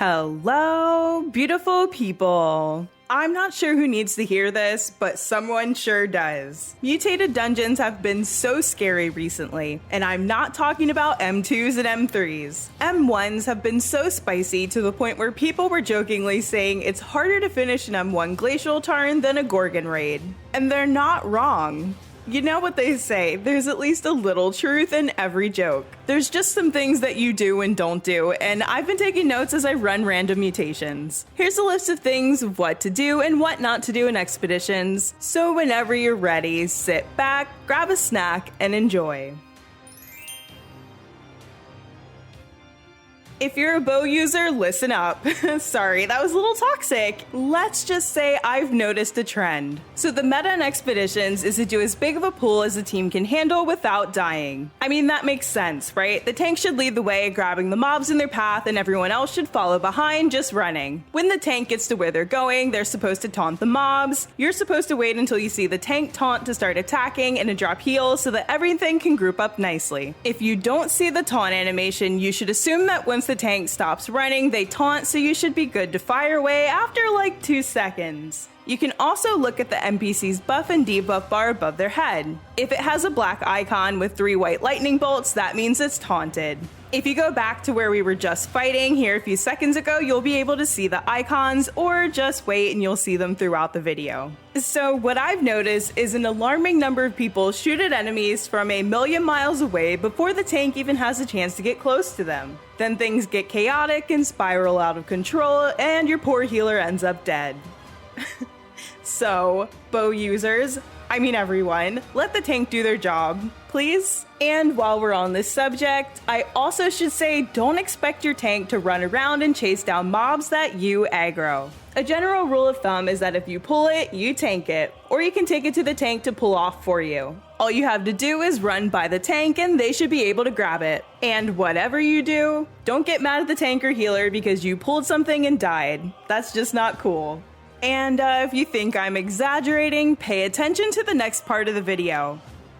Hello, beautiful people. I'm not sure who needs to hear this, but someone sure does. Mutated dungeons have been so scary recently, and I'm not talking about M2s and M3s. M1s have been so spicy to the point where people were jokingly saying it's harder to finish an M1 glacial tarn than a Gorgon raid. And they're not wrong. You know what they say, there's at least a little truth in every joke. There's just some things that you do and don't do, and I've been taking notes as I run random mutations. Here's a list of things of what to do and what not to do in expeditions, so whenever you're ready, sit back, grab a snack, and enjoy. If you're a bow user, listen up. Sorry, that was a little toxic. Let's just say I've noticed a trend. So the meta in expeditions is to do as big of a pull as the team can handle without dying. I mean, that makes sense, right? The tank should lead the way, grabbing the mobs in their path, and everyone else should follow behind, just running. When the tank gets to where they're going, they're supposed to taunt the mobs. You're supposed to wait until you see the tank taunt to start attacking and to drop heals so that everything can group up nicely. If you don't see the taunt animation, you should assume that once the tank stops running, they taunt, so you should be good to fire away after like 2 seconds. You can also look at the NPC's buff and debuff bar above their head. If it has a black icon with 3 white lightning bolts, that means it's taunted. If you go back to where we were just fighting here a few seconds ago, you'll be able to see the icons, or just wait and you'll see them throughout the video. So what I've noticed is an alarming number of people shoot at enemies from a million miles away before the tank even has a chance to get close to them. Then things get chaotic and spiral out of control, and your poor healer ends up dead. So, bow users, I mean everyone, let the tank do their job, please. And while we're on this subject, I also should say don't expect your tank to run around and chase down mobs that you aggro. A general rule of thumb is that if you pull it, you tank it, or you can take it to the tank to pull off for you. All you have to do is run by the tank and they should be able to grab it. And whatever you do, don't get mad at the tank or healer because you pulled something and died. That's just not cool. And if you think I'm exaggerating, pay attention to the next part of the video.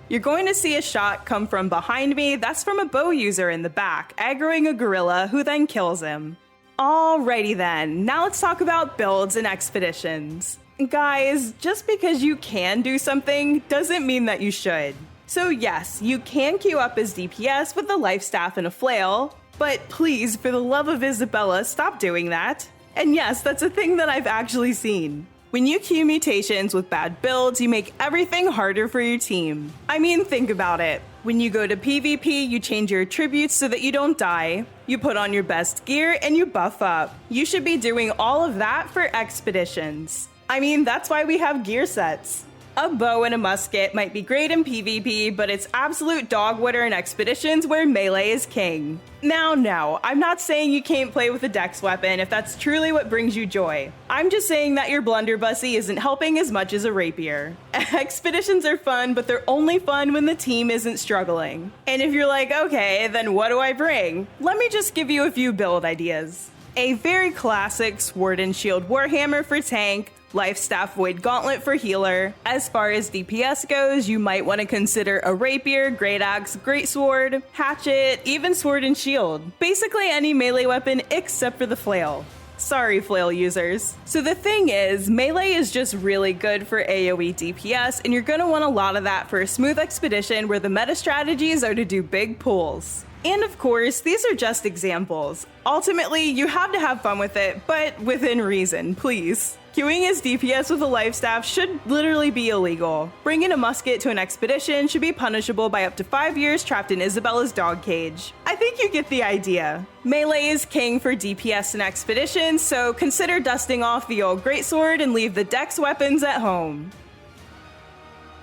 You're going to see a shot come from behind me. That's from a bow user in the back, aggroing a gorilla who then kills him. Alrighty then, now let's talk about builds and expeditions. Guys, just because you can do something doesn't mean that you should. So yes, you can queue up as DPS with a life staff and a flail, but please, for the love of Isabella, stop doing that. And yes, that's a thing that I've actually seen. When you queue mutations with bad builds, you make everything harder for your team. I mean, think about it. When you go to PvP, you change your attributes so that you don't die. You put on your best gear and you buff up. You should be doing all of that for expeditions. I mean, that's why we have gear sets. A bow and a musket might be great in PvP, but it's absolute dog water in expeditions where melee is king. Now, no, I'm not saying you can't play with a dex weapon if that's truly what brings you joy. I'm just saying that your blunderbussy isn't helping as much as a rapier. Expeditions are fun, but they're only fun when the team isn't struggling. And if you're like, okay, then what do I bring? Let me just give you a few build ideas. A very classic sword and shield warhammer for tank, life staff void gauntlet for healer. As far as DPS goes, you might want to consider a rapier, great axe, great sword, hatchet, even sword and shield. Basically any melee weapon except for the flail. Sorry, flail users. So the thing is, melee is just really good for AoE DPS, and you're gonna want a lot of that for a smooth expedition where the meta strategies are to do big pulls. And of course, these are just examples. Ultimately, you have to have fun with it, but within reason, please. Queuing as DPS with a life staff should literally be illegal. Bringing a musket to an expedition should be punishable by up to 5 years trapped in Isabella's dog cage. I think you get the idea. Melee is king for DPS and expeditions, so consider dusting off the old greatsword and leave the dex weapons at home.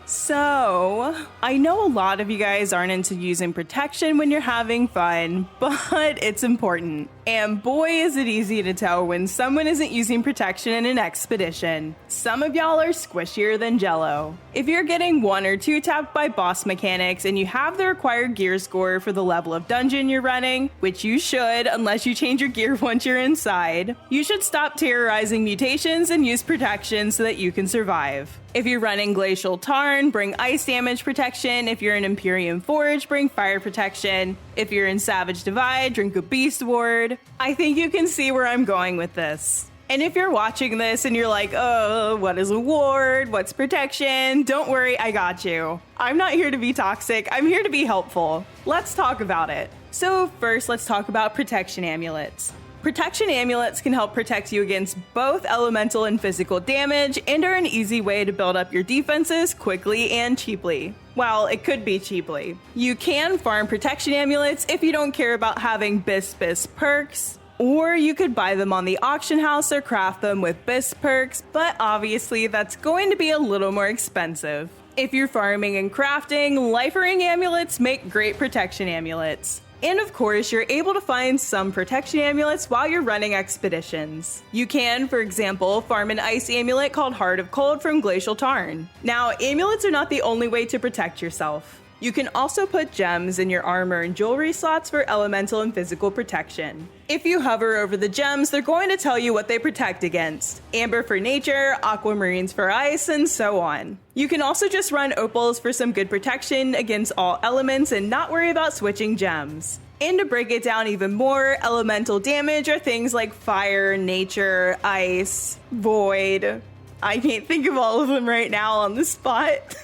So, I know a lot of you guys aren't into using protection when you're having fun, but it's important. And boy is it easy to tell when someone isn't using protection in an expedition. Some of y'all are squishier than jello. If you're getting 1 or 2 tapped by boss mechanics and you have the required gear score for the level of dungeon you're running, which you should unless you change your gear once you're inside, you should stop terrorizing mutations and use protection so that you can survive. If you're running Glacial Tarn, bring ice damage protection. If you're in Empyrean Forge, bring fire protection. If you're in Savage Divide, drink a Beast Ward. I think you can see where I'm going with this. And if you're watching this and you're like, oh, what is a ward? What's protection? Don't worry, I got you. I'm not here to be toxic. I'm here to be helpful. Let's talk about it. So first, let's talk about protection amulets. Protection amulets can help protect you against both elemental and physical damage and are an easy way to build up your defenses quickly and cheaply. Well, it could be cheaply. You can farm protection amulets if you don't care about having bis perks, or you could buy them on the auction house or craft them with bis perks, but obviously that's going to be a little more expensive. If you're farming and crafting, life ring amulets make great protection amulets. And of course, you're able to find some protection amulets while you're running expeditions. You can, for example, farm an ice amulet called Heart of Cold from Glacial Tarn. Now, amulets are not the only way to protect yourself. You can also put gems in your armor and jewelry slots for elemental and physical protection. If you hover over the gems, they're going to tell you what they protect against. Amber for nature, aquamarines for ice, and so on. You can also just run opals for some good protection against all elements and not worry about switching gems. And to break it down even more, elemental damage are things like fire, nature, ice, void. I can't think of all of them right now on the spot.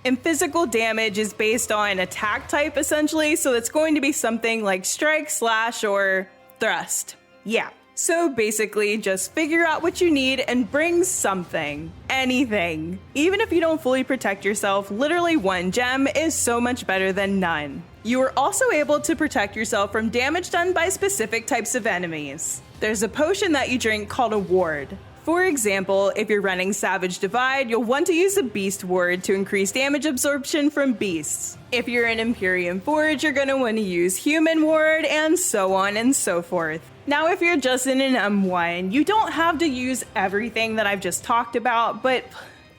And physical damage is based on attack type essentially, so it's going to be something like strike, slash, or thrust. Yeah. So basically, just figure out what you need and bring something. Anything. Even if you don't fully protect yourself, literally one gem is so much better than none. You are also able to protect yourself from damage done by specific types of enemies. There's a potion that you drink called a ward. For example, if you're running Savage Divide, you'll want to use a Beast Ward to increase damage absorption from beasts. If you're in Empyrean Forge, you're going to want to use Human Ward, and so on and so forth. Now, if you're just in an M1, you don't have to use everything that I've just talked about, but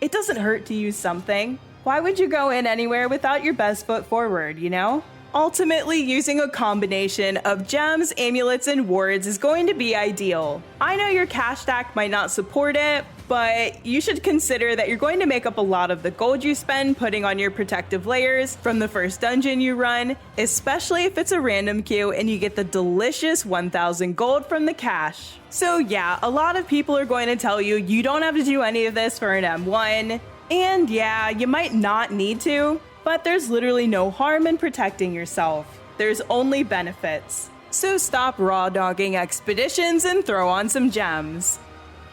it doesn't hurt to use something. Why would you go in anywhere without your best foot forward, you know? Ultimately, using a combination of gems, amulets, and wards is going to be ideal. I know your cash stack might not support it, but you should consider that you're going to make up a lot of the gold you spend putting on your protective layers from the first dungeon you run, especially if it's a random queue and you get the delicious 1,000 gold from the cache. So yeah, a lot of people are going to tell you you don't have to do any of this for an M1, and yeah, you might not need to, but there's literally no harm in protecting yourself. There's only benefits. So stop raw dogging expeditions and throw on some gems.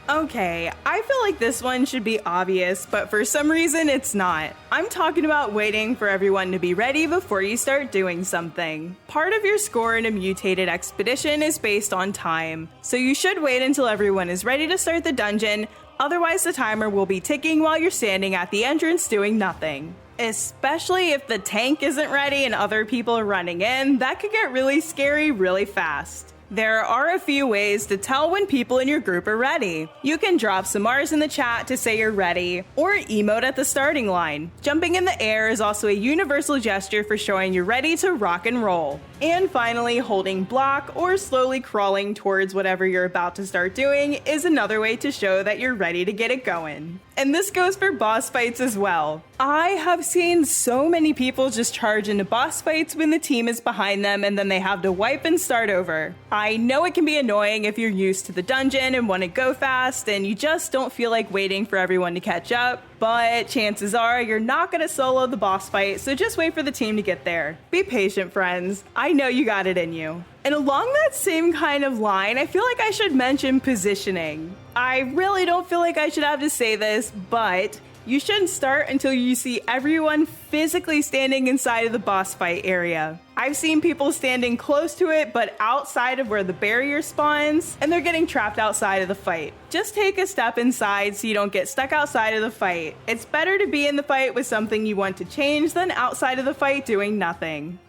Okay, I feel like this one should be obvious, but for some reason it's not. I'm talking about waiting for everyone to be ready before you start doing something. Part of your score in a mutated expedition is based on time, so you should wait until everyone is ready to start the dungeon, otherwise the timer will be ticking while you're standing at the entrance doing nothing. Especially if the tank isn't ready and other people are running in, that could get really scary really fast. There are a few ways to tell when people in your group are ready. You can drop some Rs in the chat to say you're ready, or emote at the starting line. Jumping in the air is also a universal gesture for showing you're ready to rock and roll. And finally, holding block or slowly crawling towards whatever you're about to start doing is another way to show that you're ready to get it going. And this goes for boss fights as well. I have seen so many people just charge into boss fights when the team is behind them and then they have to wipe and start over. I know it can be annoying if you're used to the dungeon and want to go fast and you just don't feel like waiting for everyone to catch up, but chances are you're not going to solo the boss fight, so just wait for the team to get there. Be patient, friends. I know you got it in you. And along that same kind of line, I feel like I should mention positioning. I really don't feel like I should have to say this, but you shouldn't start until you see everyone physically standing inside of the boss fight area. I've seen people standing close to it, but outside of where the barrier spawns, and they're getting trapped outside of the fight. Just take a step inside so you don't get stuck outside of the fight. It's better to be in the fight with something you want to change than outside of the fight doing nothing.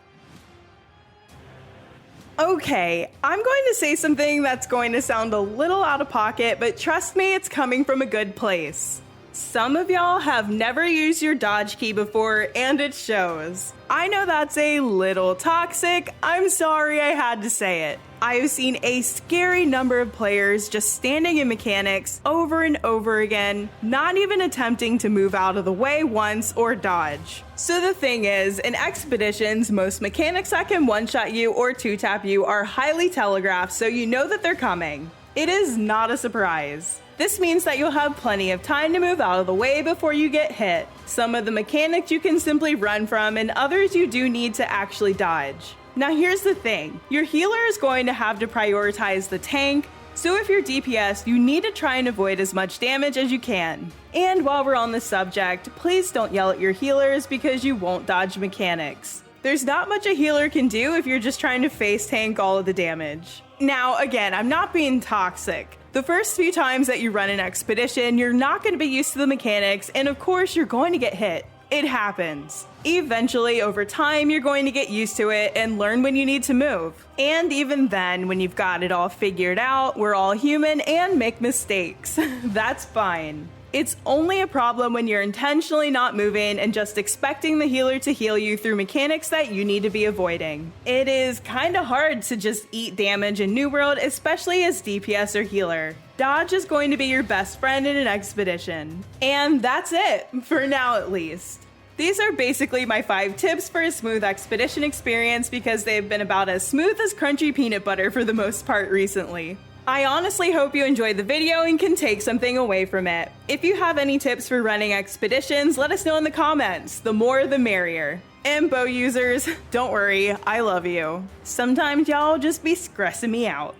Okay, I'm going to say something that's going to sound a little out of pocket, but trust me, it's coming from a good place. Some of y'all have never used your dodge key before, and it shows. I know that's a little toxic. I'm sorry I had to say it. I've seen a scary number of players just standing in mechanics over and over again, not even attempting to move out of the way once or dodge. So the thing is, in expeditions, most mechanics that can one-shot you or two-tap you are highly telegraphed, so you know that they're coming. It is not a surprise. This means that you'll have plenty of time to move out of the way before you get hit. Some of the mechanics you can simply run from, and others you do need to actually dodge. Now here's the thing, your healer is going to have to prioritize the tank, so if you're DPS, you need to try and avoid as much damage as you can. And while we're on the subject, please don't yell at your healers because you won't dodge mechanics. There's not much a healer can do if you're just trying to face tank all of the damage. Now again, I'm not being toxic. The first few times that you run an expedition, you're not going to be used to the mechanics, and of course you're going to get hit. It happens. Eventually, over time, you're going to get used to it and learn when you need to move. And even then, when you've got it all figured out, we're all human and make mistakes. That's fine. It's only a problem when you're intentionally not moving and just expecting the healer to heal you through mechanics that you need to be avoiding. It is kinda hard to just eat damage in New World, especially as DPS or healer. Dodge is going to be your best friend in an expedition. And that's it, for now at least. These are basically my 5 tips for a smooth expedition experience because they've been about as smooth as crunchy peanut butter for the most part recently. I honestly hope you enjoyed the video and can take something away from it. If you have any tips for running expeditions, let us know in the comments. The more the merrier. And bow users, don't worry, I love you. Sometimes y'all just be stressing me out.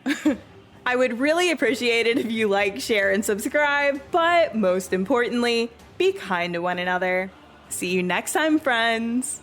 I would really appreciate it if you like, share, and subscribe, but most importantly, be kind to one another. See you next time, friends!